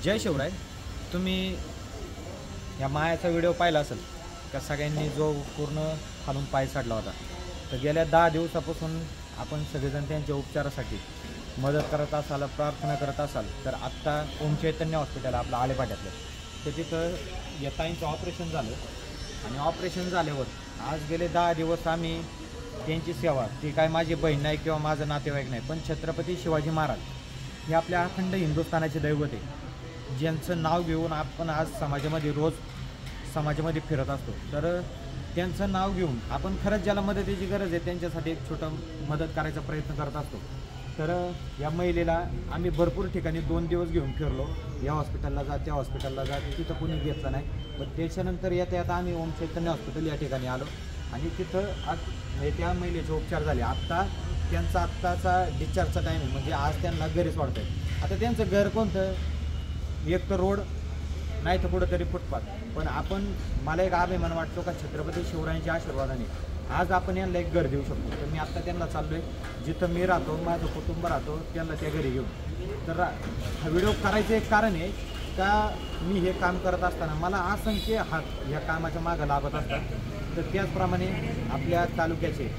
जय शिवराय. तुम्ही या मायाचा व्हिडिओ पाहिला असेल का? सगळ्यांनी जो पूर्ण खालून पाय साडला होता. तर गेल्या 10 दिवसापासून आपण सगळेजण त्यांच्या उपचारासाठी मदत करत असाल, प्रार्थना करत असाल तर आत्ता ओम चैतन्य हॉस्पिटल आपलं आलेपाट्यातलं, तर तिथं या ताईंचं ऑपरेशन झालं. आणि ऑपरेशन झाल्यावर आज गेले 10 दिवस आम्ही त्यांची सेवा, ती काय माझी बहीण नाही किंवा माझं नातेवाईक नाही, पण छत्रपती शिवाजी महाराज हे आपल्या अखंड हिंदुस्थानाचे दैवत आहे, ज्यांचं नाव घेऊन आपण आज समाजामध्ये रोज समाजामध्ये फिरत असतो. तर त्यांचं नाव घेऊन आपण खरंच ज्याला मदतीची गरज आहे त्यांच्यासाठी एक छोटं मदत करायचा प्रयत्न करत असतो. तर या महिलेला आम्ही भरपूर ठिकाणी 2 दिवस घेऊन फिरलो, या हॉस्पिटलला जा, त्या हॉस्पिटलला जा, तिथं कोणी घेतलं नाही. पण त्याच्यानंतर येता आम्ही ओम चैतन्य हॉस्पिटल या ठिकाणी आलो आणि तिथं आज त्या महिलेचे उपचार झाले. आत्ता त्यांचा आत्ताचा डिस्चार्जचा टाईम आहे, म्हणजे आज त्यांना घरी सोडत आहे. आता त्यांचं घर कोणतं? एक तर रोड, नाही तर कुठंतरी फुटपाथ. पण मला एक अभिमान वाटतो का छत्रपती शिवरायांच्या आशीर्वादाने आज आपण यांना एक घर देऊ शकतो. तर मी आत्ता त्यांना चाललो आहे, जिथं मी राहतो, माझं कुटुंब राहतो, त्यांना त्या घरी घेऊन. तर हा व्हिडिओ करायचं एक कारण आहे का, मी हे काम करत असताना मला असंख्य हात ह्या कामाच्या मागं लागत असतात. तर त्याचप्रमाणे आपल्या तालुक्याचे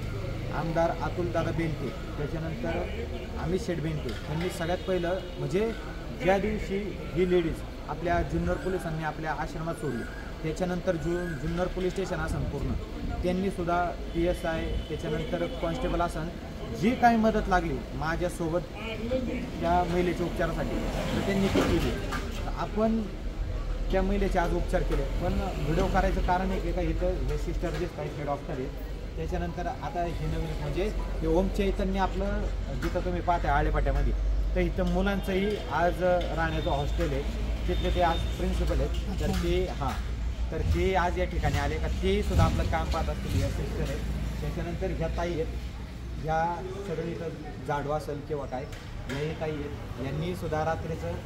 आमदार अतुलदादा बेनके, त्याच्यानंतर अमित शेठ बेनके यांनी सगळ्यात पहिलं, म्हणजे ज्या दिवशी ही लेडीज आपल्या जुन्नर पोलिसांनी आपल्या आश्रमात सोडली, त्याच्यानंतर जुन्नर पोलीस स्टेशन असन पूर्ण, त्यांनीसुद्धा PSI, त्याच्यानंतर कॉन्स्टेबल असन, जी काही मदत लागली माझ्यासोबत त्या महिलेच्या उपचारासाठी तर त्यांनी ती केली. आपण त्या महिलेचे आज उपचार केले. पण व्हिडिओ करायचं कारण आहे की का, इथं हे सिस्टर दिसत आहेत, हे डॉक्टर आहेत. त्याच्यानंतर आता हे नवीन म्हणजे हे ओम चैतन्य आपलं जिथं तुम्ही पाहताय आळेपाट्यामध्ये, तर इथं मुलांचंही आज राहण्याचं हॉस्टेल आहे, तिथले ते आज प्रिन्सिपल आहेत. तर ते आज या ठिकाणी आले का, ते सुद्धा आपलं काम पाहत असतील, या सिस्टर आहेत. त्याच्यानंतर ह्या ताई आहेत, ह्या सगळं इथं जाडवा असेल किंवा काय, याही ताई आहेत. यांनी सुद्धा रात्रीचं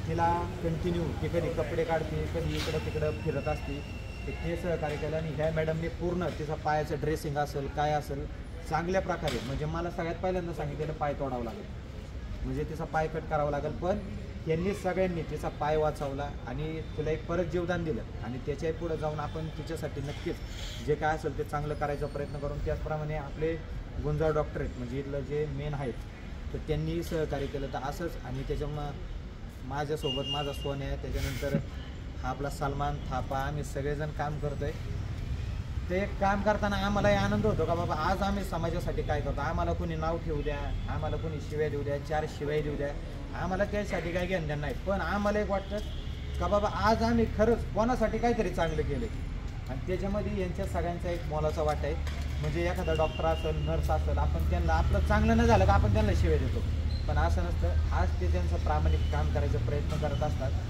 तिला कंटिन्यू, ती कधी कपडे काढते, कधी इकडं तिकडं फिरत असते, ते सहकार्य केलं. आणि ह्या मॅडमने पूर्ण तिचा पायाचं ड्रेसिंग असेल काय असेल चांगल्या प्रकारे, म्हणजे मला सगळ्यात पहिल्यांदा सांगितलेलं पाय तोडावं लागेल, म्हणजे तिचा पाय कट करावा लागेल. पण यांनी सगळ्यांनी तिचा पाय वाचवला आणि तिला एक परत जीवदान दिलं. आणि त्याच्याही पुढे जाऊन आपण तिच्यासाठी नक्कीच जे काय असेल ते चांगलं करायचा प्रयत्न करून, त्याचप्रमाणे आपले गुंजाळ डॉक्टर आहेत, म्हणजे इथलं जे मेन आहेत, तर त्यांनीही सहकार्य केलं. तर असंच, आणि त्याच्यामुळं माझ्यासोबत माझा सोन आहे, त्याच्यानंतर हा आपला सलमान थापा, आम्ही सगळेजण काम करतो आहे. ते काम करताना आम्हालाही आनंद होतो का बाबा आज आम्ही समाजासाठी काय करतो. आम्हाला कोणी नाव ठेवू द्या, आम्हाला कोणी शिव्या देऊ द्या, 4 शिव्या देऊ द्या, आम्हाला त्यासाठी काही घेणं नाही. पण आम्हाला एक वाटतं का बाबा आज आम्ही खरंच कोणासाठी काहीतरी चांगलं केलं, आणि त्याच्यामध्ये यांच्या सगळ्यांचा एक मोलाचा वाटा आहे. म्हणजे एखादा डॉक्टर असेल, नर्स असेल, आपण त्यांना आपलं चांगलं न झालं का आपण त्यांना शिव्या देतो, पण असं नसतं. आज ते त्यांचं प्रामाणिक काम करायचा प्रयत्न करत असतात.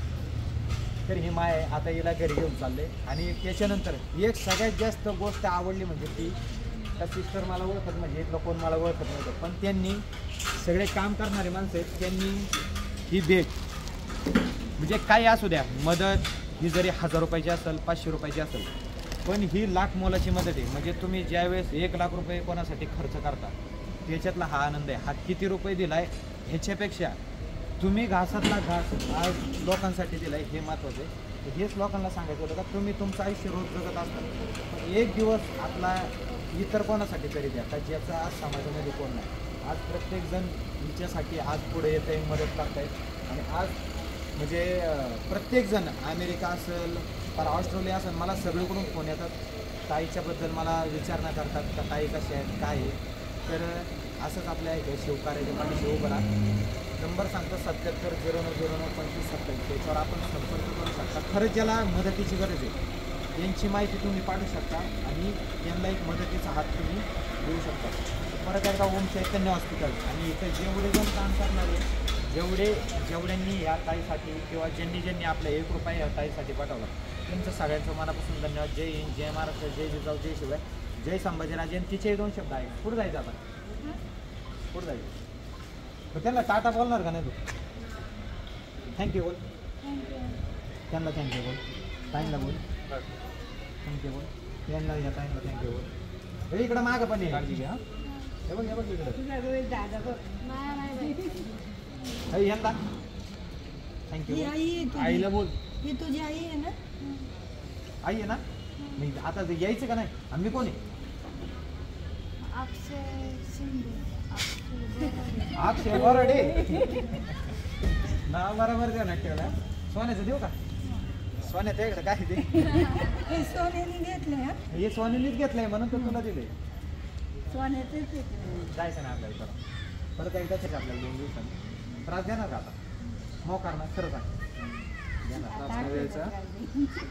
तर ही माय आता हिला घरी घेऊन चालले. आणि त्याच्यानंतर एक सगळ्यात जास्त गोष्ट आवडली म्हणजे ती, त्या सिस्टर मला ओळखत, म्हणजे इथलं कोण मला ओळखत नव्हतं, पण त्यांनी सगळे काम करणारे माणसं आहेत, त्यांनी ही भेट, म्हणजे काही असू द्या मदत, ही जरी 1000 रुपयाची असेल, 500 रुपयाची असेल, पण ही लाख मोलाची मदत आहे. म्हणजे तुम्ही ज्यावेळेस 1 लाख रुपये कोणासाठी खर्च करता, त्याच्यातला हा आनंद आहे. हा किती रुपये दिलाय ह्याच्यापेक्षा तुम्ही घासातला घास आज लोकांसाठी दिलाय हे महत्त्वाचं आहे. हेच लोकांना सांगायचं होतं का, तुम्ही तुमचं आयुष्य रोज जगत असतात, पण एक दिवस आपला इतर कोणासाठी तरी द्या का, ज्याचा आज समाजामध्ये कोण नाही. आज प्रत्येकजण हिच्यासाठी आज पुढे येत आहे, मदत करत आहेत. आणि आज म्हणजे प्रत्येकजण, अमेरिका असेल, पर ऑस्ट्रेलिया असेल, मला सगळीकडून फोन येतात, ताईच्याबद्दल मला विचारणा करतात का ताई कशा आहेत काय आहे. तर असंच आपल्या इथे शिवकार्याच्या पाठीशी उभं राहा. नंबर सांगतो 77 09 09 25 27, त्याच्यावर आपण संपर्क करू शकता. खरंच ज्याला मदतीची गरज आहे यांची माहिती तुम्ही पाठवू शकता आणि त्यांना एक मदतीचा हात तुम्ही देऊ शकता. परत एकदा ओम चैतन्य हॉस्पिटल, आणि इथं जेवढे जण काम करणारे, जेवढ्यांनी या ताईसाठी किंवा ज्यांनी आपला 1 रुपया या ताईसाठी पाठवला, त्यांचं सगळ्यांचं मनापासून धन्यवाद. जय हिंद, जय महाराष्ट्र, जय जिजाऊ, जय शिवराय, जय संभाजीराजे. आणि तिचे 2 शब्द आहेत. पुढे जायचं आपण, पुढे जायचं. तर त्यांना टाटा बोलणार का नाही तू? थँक्यू बोल, त्यांना थँक्यू बोल, टाईमला बोल, थँक्यू बोल, यांना या टाईमला थँक्यू बोल. इकडं मागं पण काळजी घ्या. हे बघ इकडं, यांना थँक्यू. ही आई आहे तुझी. आईला बोल. ही तुझी आई आहे ना? आई आहे ना? मी आता ते यायचं का नाही? आणि मी कोण आहे? अक्षय शिंदे. अक्षय बोराडे. नाव बरोबर द्या ना ठेवला. सोन्याचं देऊ का? सोन्याचं इकडे काय ते? हे सोन्याने घेतलंय हा? हे सोन्यानेच घेतलंय म्हणून तर तुला दिले. सोन्याचंच आहे. जायचं ना आपल्याला परत एकदाच आहे आपल्याला 2 दिवसांनी. त्रास देणार का आता? मोकार ना खरं सांग. देणार त्रास नाही द्यायचा.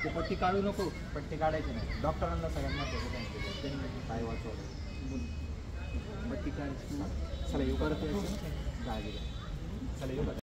ते पट्टी काढू नको. पट्टी काढायची नाही. डॉक्टरांना सगळ्यात महत्त्वाचं सांगितलं त्यांनी काय वाचवलं. पट्टी काढायची. चला येऊ परत यायचं. काळजी घ्या. चला येऊ का?